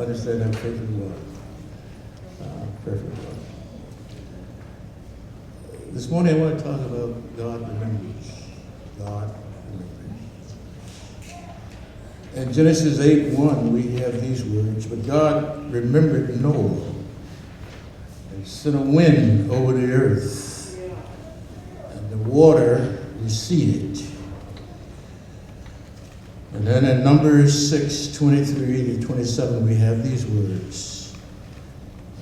understand that perfectly well. Perfectly well. This morning I want to talk about God remembers. God remembers. In Genesis 8:1 we have these words, but God remembered Noah and sent a wind over the earth, and the water receded. And then in Numbers 6:23-27 we have these words.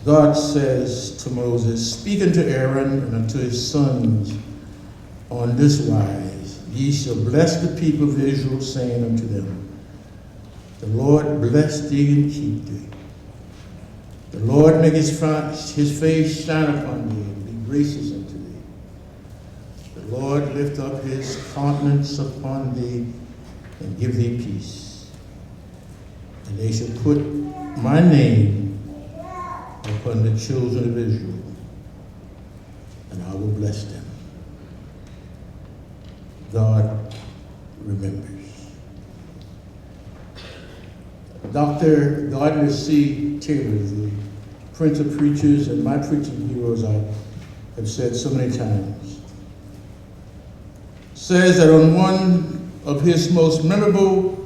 God says to Moses, "Speak unto Aaron and unto his sons on this wise, ye shall bless the people of Israel, saying unto them, the Lord bless thee and keep thee. The Lord make his face shine upon thee and be gracious unto thee. The Lord lift up his countenance upon thee and give thee peace. And they shall put my name upon the children of Israel, and I will bless them." God remembers. Dr. Gardner C. Taylor, the Prince of Preachers and my preaching heroes, I have said so many times, says that on one of his most memorable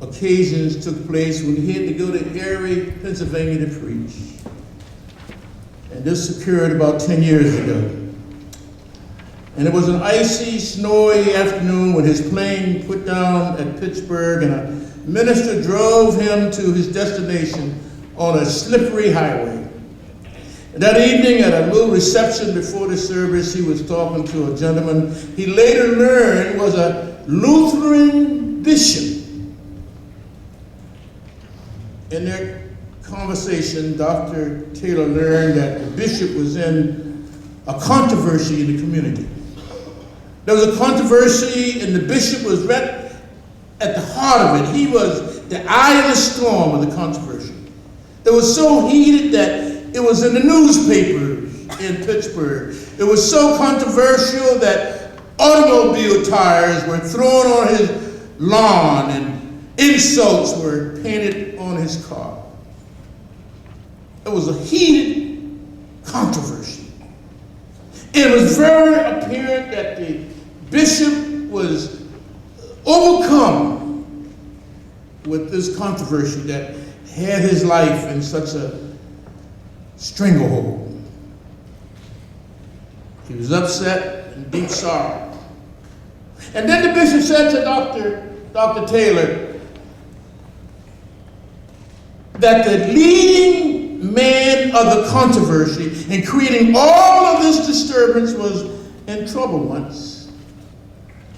occasions took place when he had to go to Erie, Pennsylvania to preach. And this occurred about 10 years ago. And it was an icy, snowy afternoon when his plane put down at Pittsburgh and a minister drove him to his destination on a slippery highway. And that evening at a little reception before the service, he was talking to a gentleman he later learned was a Lutheran bishop. In their conversation, Dr. Taylor learned that the bishop was in a controversy in the community. There was a controversy, and the bishop was right at the heart of it. He was the eye of the storm of the controversy. It was so heated that it was in the newspapers in Pittsburgh. It was so controversial that automobile tires were thrown on his lawn and insults were painted on his car. It was a heated controversy. It was very apparent that the bishop was overcome with this controversy that had his life in such a stranglehold. He was upset and deep sorrow. And then the bishop said to Dr. Taylor that the leading man of the controversy in creating all of this disturbance was in trouble once.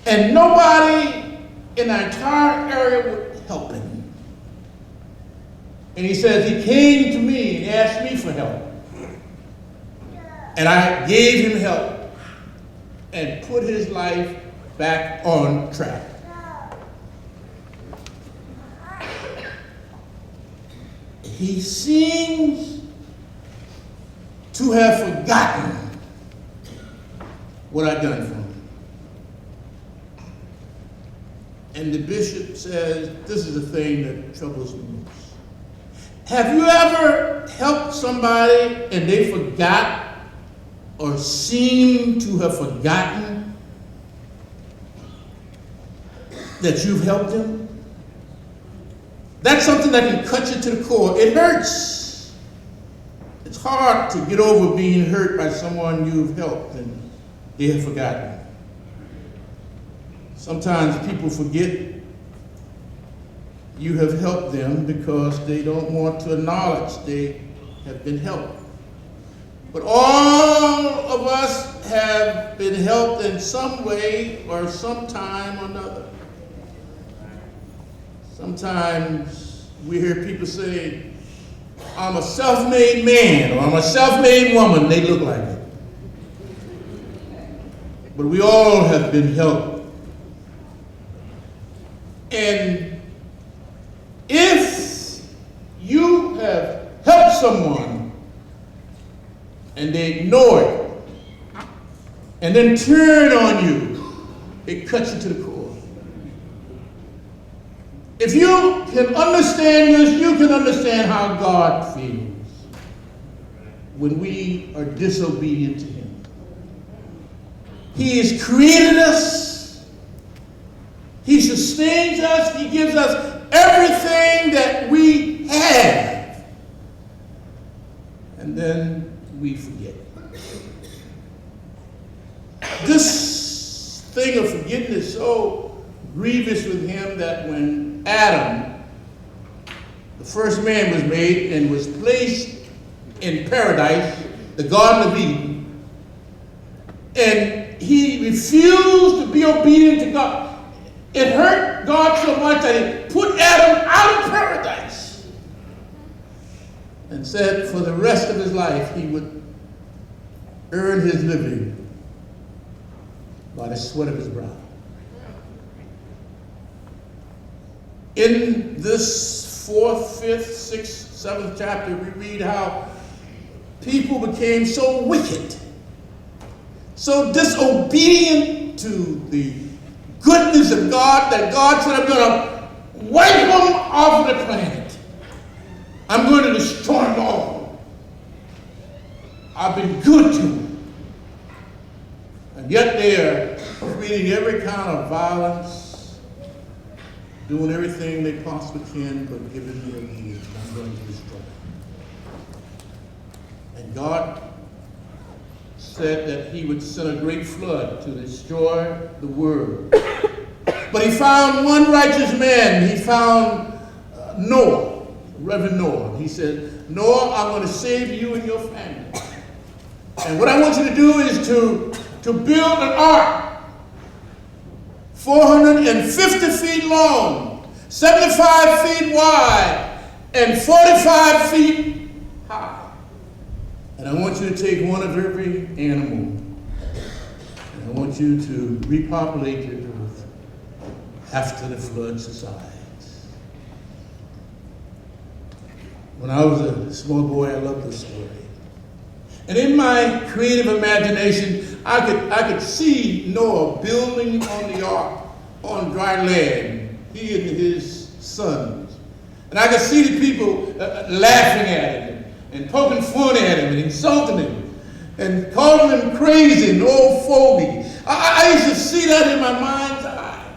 And nobody in the entire area would help him. And he says he came to me and asked me for help. And I gave him help and put his life back on track. He seems to have forgotten what I've done for him. And the bishop says, this is the thing that troubles me most. Have you ever helped somebody and they forgot or seem to have forgotten that you've helped them? That's something that can cut you to the core. It hurts. It's hard to get over being hurt by someone you've helped and they have forgotten. Sometimes people forget you have helped them because they don't want to acknowledge they have been helped. But all of us have been helped in some way or some time or another. Sometimes we hear people say, I'm a self-made man or I'm a self-made woman. They look like it. But we all have been helped. And if you have helped someone and they ignore it and then turn on you, it cuts you to the core. If you can understand this, you can understand how God feels when we are disobedient to Him. He has created us. He sustains us. He gives us everything that we have. And then we forget. This thing of forgetting is so grievous with Him that when Adam, the first man, was made and was placed in paradise, the Garden of Eden, and he refused to be obedient to God, it hurt God so much that He put Adam out of paradise and said for the rest of his life he would earn his living by the sweat of his brow. In this 4th, 5th, 6th, 7th chapter, we read how people became so wicked, so disobedient to the goodness of God, that God said, I'm going to wipe them off of the planet. I'm going to destroy them all. I've been good to them. And yet they are creating every kind of violence, doing everything they possibly can, but giving me obedience. I'm going to destroy them. And God said that He would send a great flood to destroy the world. But He found one righteous man. He found Noah, Reverend Noah. He said, Noah, I'm going to save you and your family. And what I want you to do is to build an ark 450 feet long, 75 feet wide, and 45 feet high. And I want you to take one of every animal, and I want you to repopulate the earth after the flood subsides. When I was a small boy, I loved this story. And in my creative imagination, I could see Noah building on the ark on dry land, he and his sons. And I could see the people laughing at him and poking fun at him and insulting him and calling him crazy and old fogey. I used to see that in my mind's eye.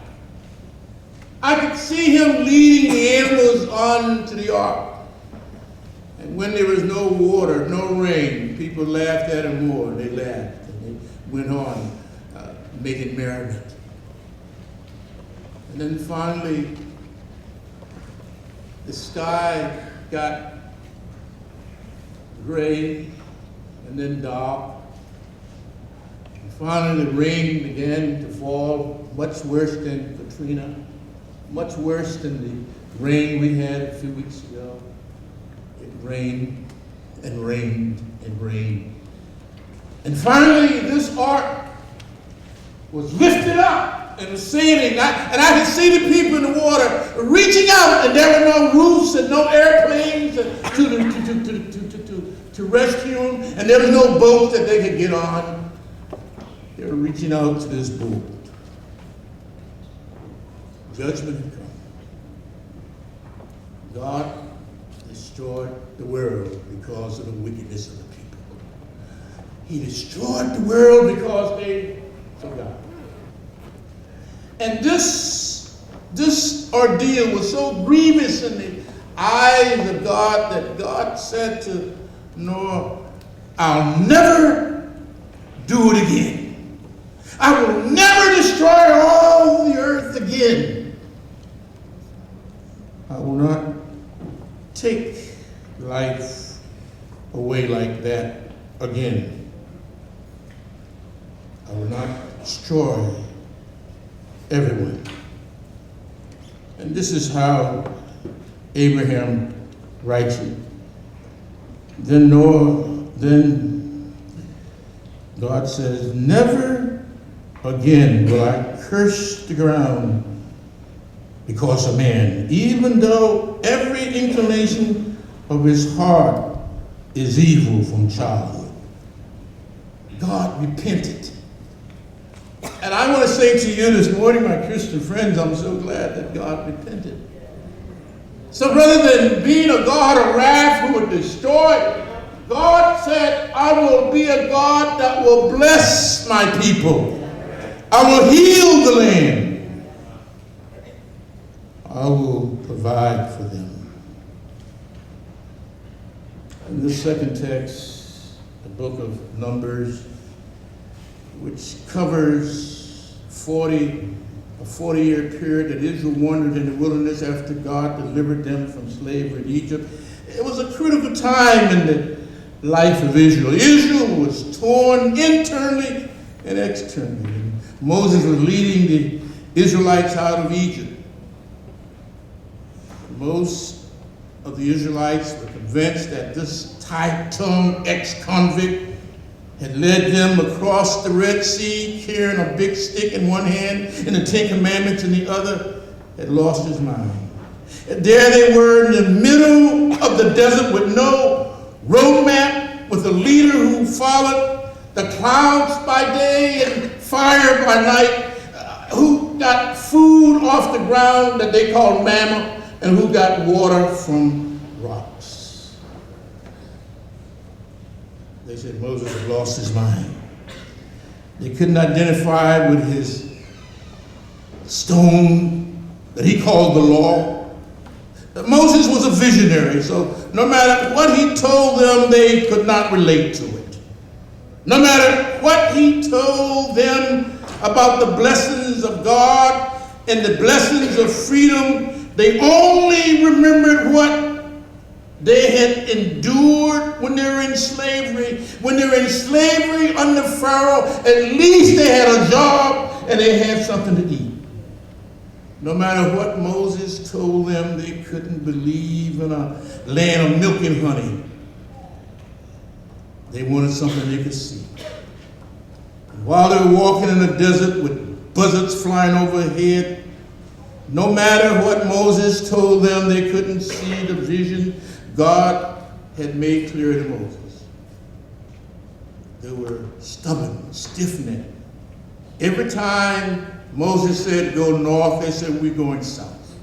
I could see him leading the animals onto the ark. And when there was no water, no rain, people laughed at him more. They laughed and they went on making merriment. And then finally, the sky got gray and then dark. And finally, the rain began to fall, much worse than Katrina, much worse than the rain we had a few weeks ago. It rained and rained and rained. And finally, this ark was lifted up and was sailing. And I could see the people in the water reaching out, and there were no roofs and no airplanes to rescue them, and there was no boat that they could get on. They were reaching out to this boat. Judgment had come. God destroyed the world because of the wickedness of the people. He destroyed the world because they forgot. And this ordeal was so grievous in the eyes of God that God said to Noah, I'll never do it again. I will never destroy all the earth again. I will not take life away like that again. I will not destroy everyone. And this is how Abraham writes it. Then God says, never again will I curse the ground because of man, even though every inclination of his heart is evil from childhood. God repented. And I want to say to you this morning, my Christian friends, I'm so glad that God repented. So rather than being a God of wrath who would destroy, God said, I will be a God that will bless my people. I will heal the land. I will provide for them. In this second text, the book of Numbers, which covers a 40-year period that Israel wandered in the wilderness after God delivered them from slavery in Egypt. It was a critical time in the life of Israel. Israel was torn internally and externally. Moses was leading the Israelites out of Egypt. Most of the Israelites were convinced that this tight-tongued ex-convict had led them across the Red Sea, carrying a big stick in one hand and the Ten Commandments in the other, had lost his mind. And there they were in the middle of the desert with no roadmap, with a leader who followed the clouds by day and fire by night, who got food off the ground that they called manna, and who got water from rocks. They said Moses had lost his mind. They couldn't identify with his stone that he called the law. But Moses was a visionary, so no matter what he told them, they could not relate to it. No matter what he told them about the blessings of God and the blessings of freedom, they only remembered what they had endured when they were in slavery. When they were in slavery under Pharaoh, at least they had a job and they had something to eat. No matter what Moses told them, they couldn't believe in a land of milk and honey. They wanted something they could see. And while they were walking in the desert with buzzards flying overhead, no matter what Moses told them, they couldn't see the vision God had made clear to Moses. They were stubborn, stiff-necked. Every time Moses said go north, they said we're going south.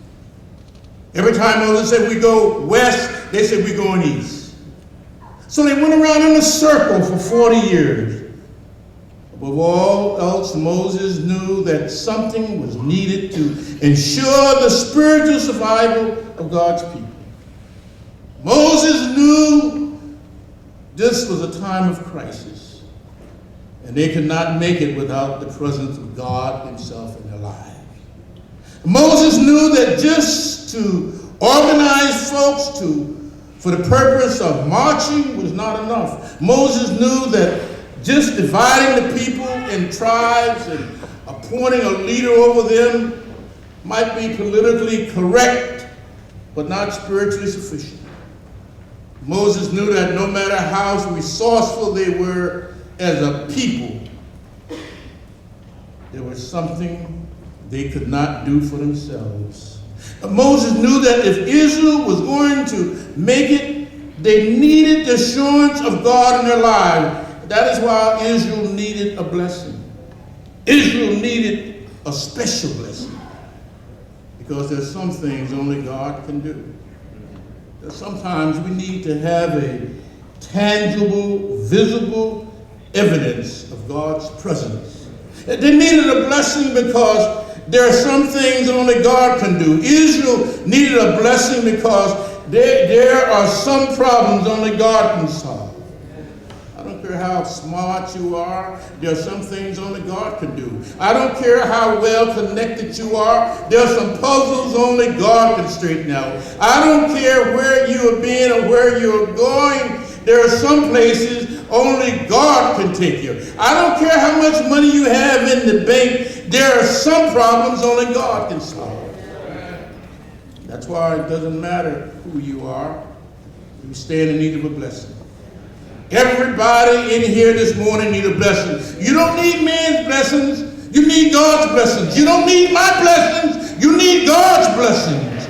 Every time Moses said we go west, they said we're going east. So they went around in a circle for 40 years. Above all else, Moses knew that something was needed to ensure the spiritual survival of God's people. Moses knew this was a time of crisis, and they could not make it without the presence of God himself in their lives. Moses knew that just to organize folks for the purpose of marching was not enough. Moses knew that just dividing the people in tribes and appointing a leader over them might be politically correct, but not spiritually sufficient. Moses knew that no matter how resourceful they were as a people, there was something they could not do for themselves. Moses knew that if Israel was going to make it, they needed the assurance of God in their lives. That is why Israel needed a blessing. Israel needed a special blessing. Because there's some things only God can do. Sometimes we need to have a tangible, visible evidence of God's presence. They needed a blessing because there are some things only God can do. Israel needed a blessing because there are some problems only God can solve. I don't care how smart you are, there are some things only God can do. I don't care how well connected you are, there are some puzzles only God can straighten out. I don't care where you have been or where you're going, there are some places only God can take you. I don't care how much money you have in the bank, there are some problems only God can solve. That's why it doesn't matter who you are, you stand in need of a blessing. Everybody in here this morning need a blessing. You don't need man's blessings. You need God's blessings. You don't need my blessings. You need God's blessings.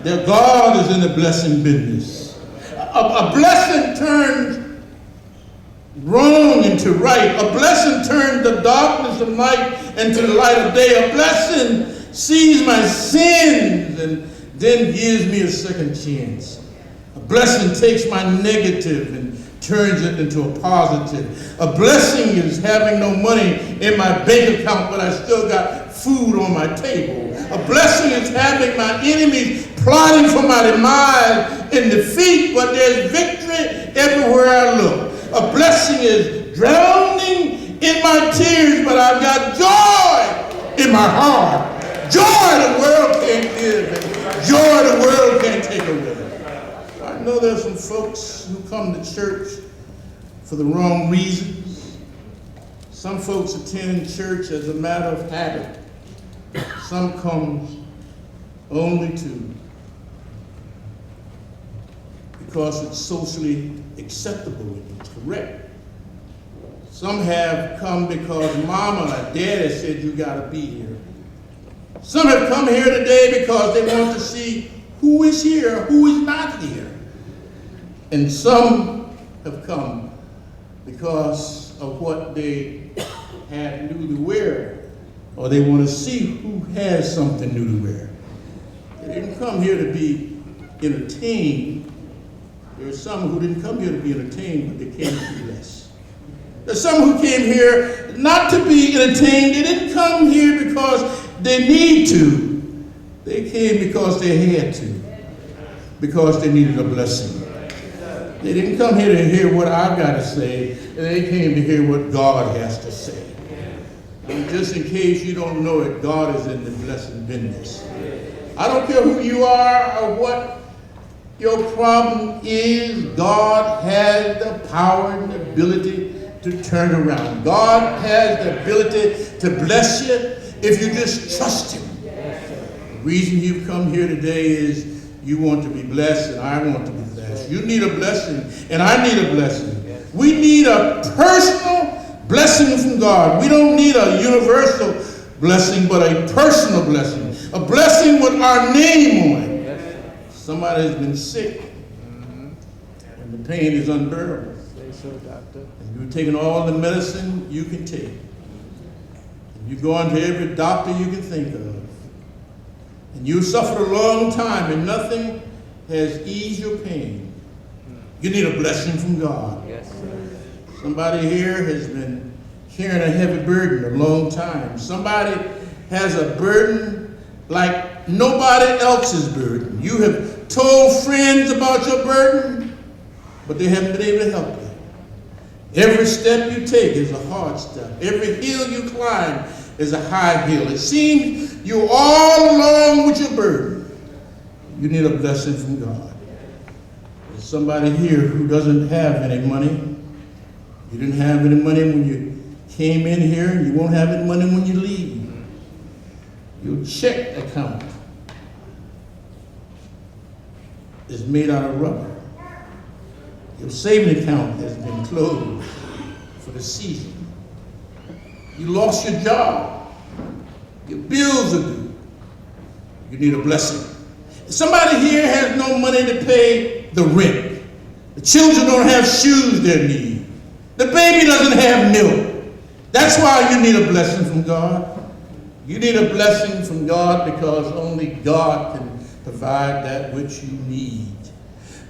That God is in the blessing business. A blessing turns wrong into right. A blessing turns the darkness of night into the light of day. A blessing sees my sins and then gives me a second chance. A blessing takes my negative and turns it into a positive. A blessing is having no money in my bank account, but I still got food on my table. A blessing is having my enemies plotting for my demise and defeat, but there's victory everywhere I look. A blessing is drowning in my tears, but I've got joy in my heart. Joy the world can't give, and joy the world can't take away. I know there's some folks who come to church for the wrong reasons. Some folks attend church as a matter of habit. Some come only because it's socially acceptable and it's correct. Some have come because mama or daddy said you gotta be here. Some have come here today because they want to see who is here, who is not here. And some have come because of what they had new to wear, or they want to see who has something new to wear. They didn't come here to be entertained. There are some who didn't come here to be entertained, but they came to be blessed. There's some who came here not to be entertained. They didn't come here because they need to. They came because they had to, because they needed a blessing. They didn't come here to hear what I've got to say. They came to hear what God has to say. And just in case you don't know it, God is in the blessing business. I don't care who you are or what your problem is, God has the power and the ability to turn around. God has the ability to bless you if you just trust Him. The reason you've come here today is you want to be blessed and I want to be blessed. You need a blessing and I need a blessing. We need a personal blessing from God. We don't need a universal blessing, but a personal blessing. A blessing with our name on it. Somebody has been sick and the pain is unbearable. And you're taking all the medicine you can take. And you go on to every doctor you can think of. And you suffered a long time and nothing has eased your pain. You need a blessing from God. Yes, sir. Somebody here has been carrying a heavy burden a long time. Somebody has a burden like nobody else's burden. You have told friends about your burden, but they haven't been able to help you. Every step you take is a hard step. Every hill you climb is a high hill. It seems you're all along with your burden. You need a blessing from God. There's somebody here who doesn't have any money. You didn't have any money when you came in here, and you won't have any money when you leave. Your check account is made out of rubber. Your saving account has been closed for the season. You lost your job. Your bills are due. You need a blessing. Somebody here has no money to pay the rent. The children don't have shoes they need. The baby doesn't have milk. That's why you need a blessing from God. You need a blessing from God because only God can provide that which you need.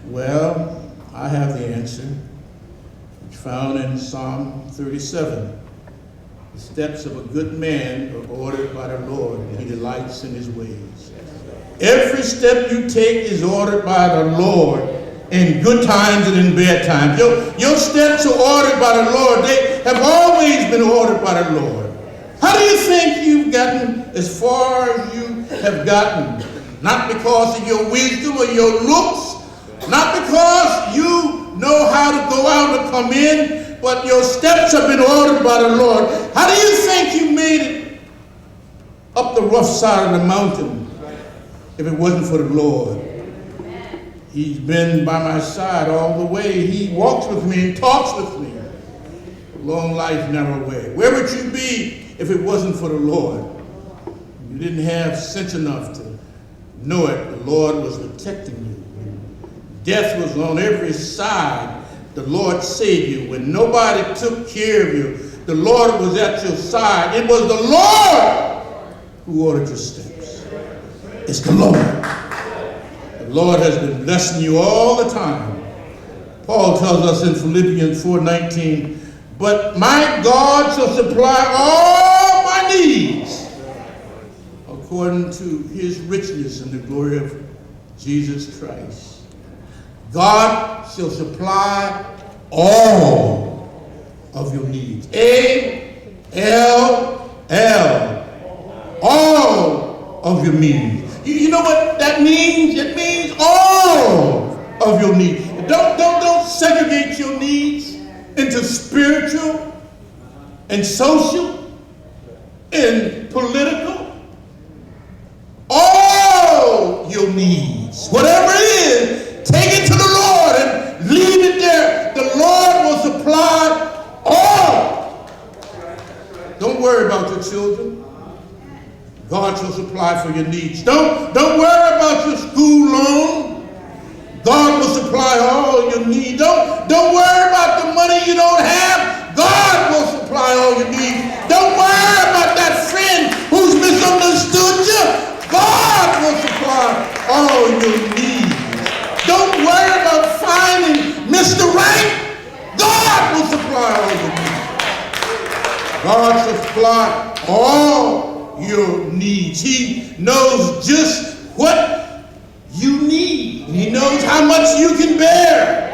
Well, I have the answer. It's found in Psalm 37. The steps of a good man are ordered by the Lord, and He delights in His ways. Every step you take is ordered by the Lord in good times and in bad times. Your steps are ordered by the Lord. They have always been ordered by the Lord. How do you think you've gotten as far as you have gotten? Not because of your wisdom or your looks, not because you know how to go out and come in, but your steps have been ordered by the Lord. How do you think you made it up the rough side of the mountain if it wasn't for the Lord? He's been by my side all the way. He walks with me and talks with me. Long life, narrow way. Where would you be if it wasn't for the Lord? You didn't have sense enough to know it. The Lord was protecting you. When death was on every side, the Lord saved you. When nobody took care of you, the Lord was at your side. It was the Lord who ordered your steps. It's the Lord. Lord has been blessing you all the time. Paul tells us in Philippians 4:19, but my God shall supply all my needs according to his richness in the glory of Jesus Christ. God shall supply all of your needs. A-L-L. All of your needs. You know what that means? It means all of your needs. Don't segregate your needs into spiritual and social and political. All your needs, whatever it is, take it to the Lord and leave it there. The Lord will supply all. Don't worry about your children. God shall supply for your needs. Don't worry about your school loan. God will supply all your needs. Don't worry about the money you don't have. God will supply all your needs. Don't worry about that friend who's misunderstood you. God will supply all your needs. Don't worry about finding Mr. Right. God will supply all your needs. God shall supply all your needs. He knows just what you need. He knows how much you can bear.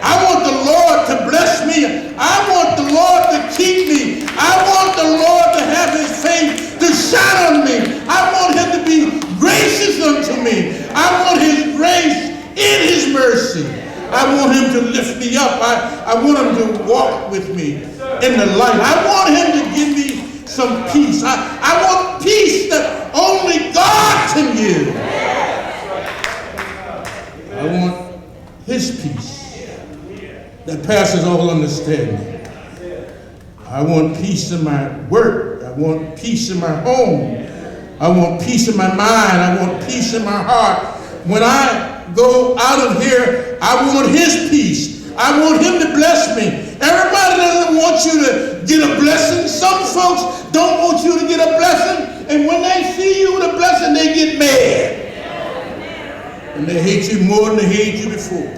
I want the Lord to bless me. I want the Lord to keep me. I want the Lord to have his face to shine on me. I want him to be gracious unto me. I want his grace in his mercy. I want him to lift me up. I want him to walk with me in the light. I want him to give me some peace. I want peace that only God can give. I want his peace that passes all understanding. I want peace in my work. I want peace in my home. I want peace in my mind. I want peace in my heart. When I go out of here, I want his peace. I want him to bless me. Everybody doesn't want you to get a blessing. Some folks don't want you to get a blessing, and when they see you with a blessing, they get mad. And they hate you more than they hated you before.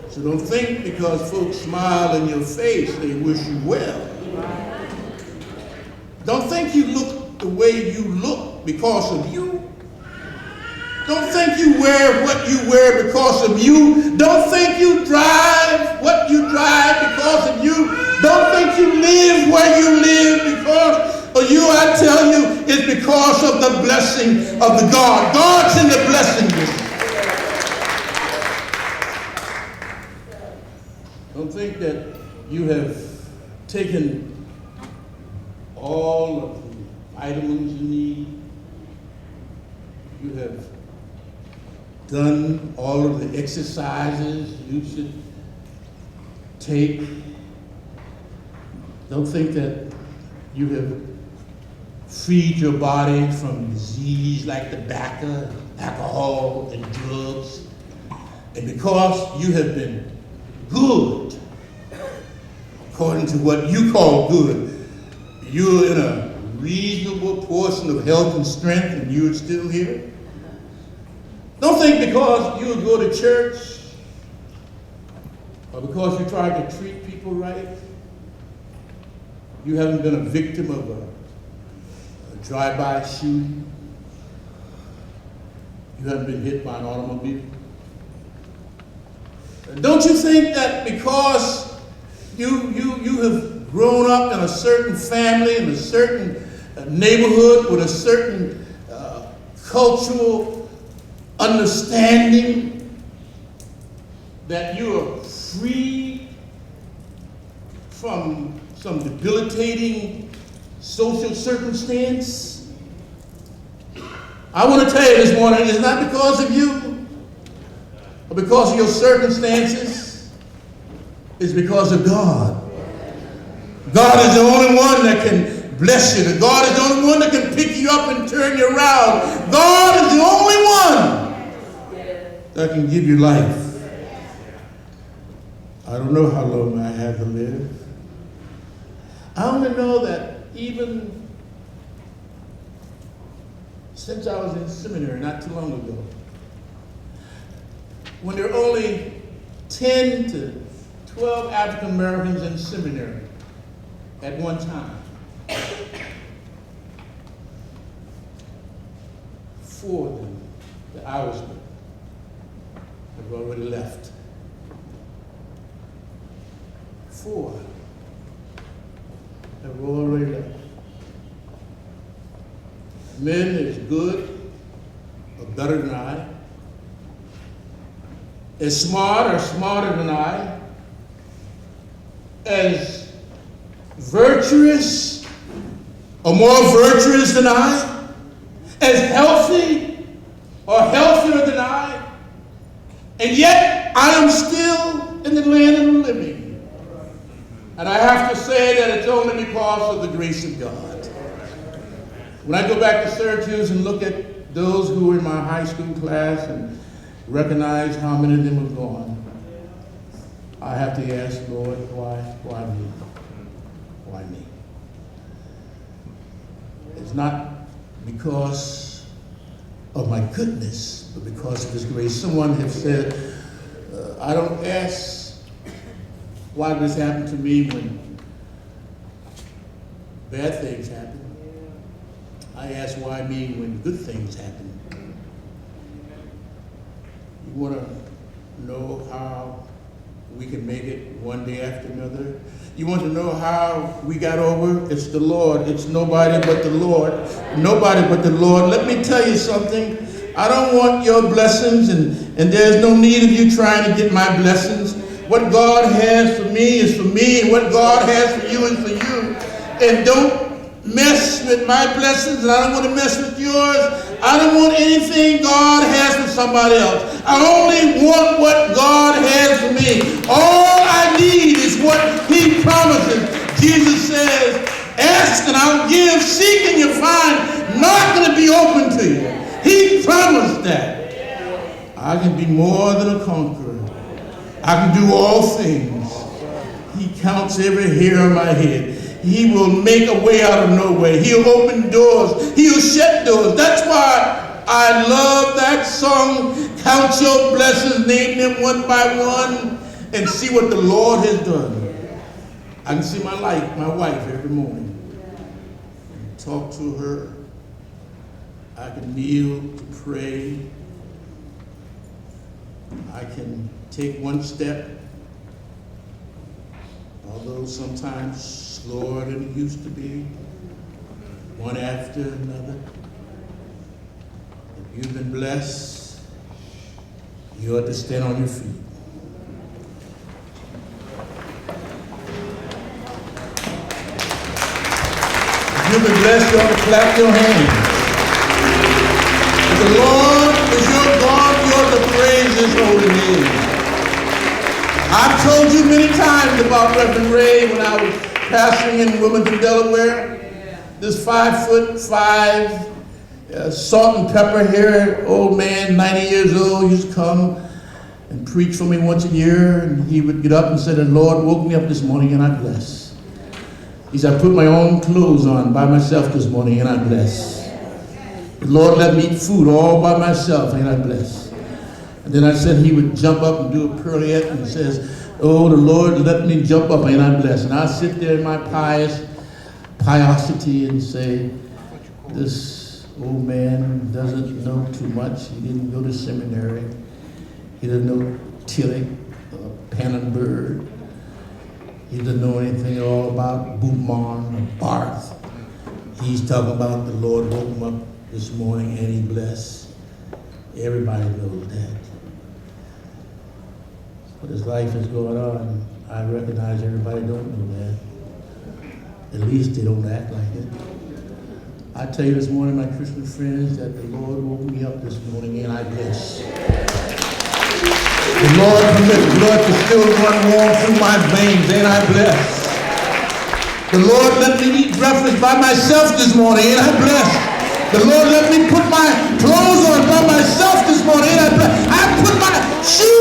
So don't think because folks smile in your face, they wish you well. Don't think you look the way you look because of you. Don't think you wear what you wear because of you. Don't think you drive what you drive because of you. Don't think you live where you live because of you. I tell you, it's because of the blessing of the God. God's in the blessing business. Don't think that you have taken all of the vitamins you need. You have done all of the exercises you should take. Don't think that you have freed your body from disease like tobacco, alcohol, and drugs. And because you have been good, according to what you call good, you're in a reasonable portion of health and strength and you're still here. Don't think because you go to church or because you try to treat people right, you haven't been a victim of a drive-by shooting. You haven't been hit by an automobile. Don't you think that because you have grown up in a certain family, in a certain neighborhood, with a certain cultural understanding, that you are free from some debilitating social circumstance? I want to tell you this morning, it's not because of you or because of your circumstances. It's because of God. God is the only one that can bless you. God is the only one that can pick you up and turn you around. God is the only one that can give you life. I don't know how long I have to live. I only know that even since I was in seminary not too long ago, when there were only 10 to 12 African Americans in seminary at one time. 4 of them, the Irishmen, have already left. 4 have already left. Men as good or better than I, as smart or smarter than I, as virtuous or more virtuous than I, as healthy or healthier than I, and yet I am still in the land of the living. And I have to say that it's only because of the grace of God. When I go back to Syracuse and look at those who were in my high school class and recognize how many of them have gone, I have to ask, Lord, why me? Why me? It's not because of my goodness, but because of His grace. Someone has said, I don't ask why this happened to me when bad things happen. I ask why me when good things happen. You want to know how we can make it one day after another? You want to know how we got over? It's the Lord. It's nobody but the Lord. Nobody but the Lord. Let me tell you something. I don't want your blessings, and there's no need of you trying to get my blessings. What God has for me is for me, and what God has for you is for you. And don't mess with my blessings, and I don't want to mess with yours. I don't want anything God has for somebody else. I only want what God has for me. All I need is what He promises. Jesus says, ask and I'll give, seek and you'll find, knock and it'll be open to you. He promised that. I can be more than a conqueror. I can do all things. He counts every hair on my head. He will make a way out of no way. He'll open doors. He'll shut doors. That's why I love that song, Count Your Blessings, name them one by one, and see what the Lord has done. I can see my wife every morning. Talk to her. I can kneel to pray. I can take one step, although sometimes slower than it used to be, one after another. If you've been blessed, you ought to stand on your feet. If you've been blessed, you ought to clap your hands. If the Lord is your God, you ought to praise His holy name. I've told you many times about Reverend Ray when I was pastoring in Wilmington, Delaware. This 5'5", salt and pepper hair old man, 90 years old, used to come and preach for me once a year, and he would get up and say, the Lord woke me up this morning and I'm blessed. He said, I put my own clothes on by myself this morning and I'm blessed. The Lord let me eat food all by myself and I'm blessed. And then I said he would jump up and do a pirouette and says, oh, the Lord let me jump up and I'm blessed. And I sit there in my piosity and say, this old man doesn't know too much. He didn't go to seminary. He doesn't know Tillich or Pannonburg. He doesn't know anything at all about Boumont or Barth. He's talking about the Lord woke him up this morning and He blessed. Everybody knows that. But as life is going on, I recognize everybody don't know that. At least they don't act like it. I tell you this morning, my Christian friends, that the Lord woke me up this morning and I bless. The Lord permits blood to still run warm through my veins and I bless. The Lord let me eat breakfast by myself this morning and I bless. The Lord let me put my clothes on by myself this morning and I bless. I put my shoes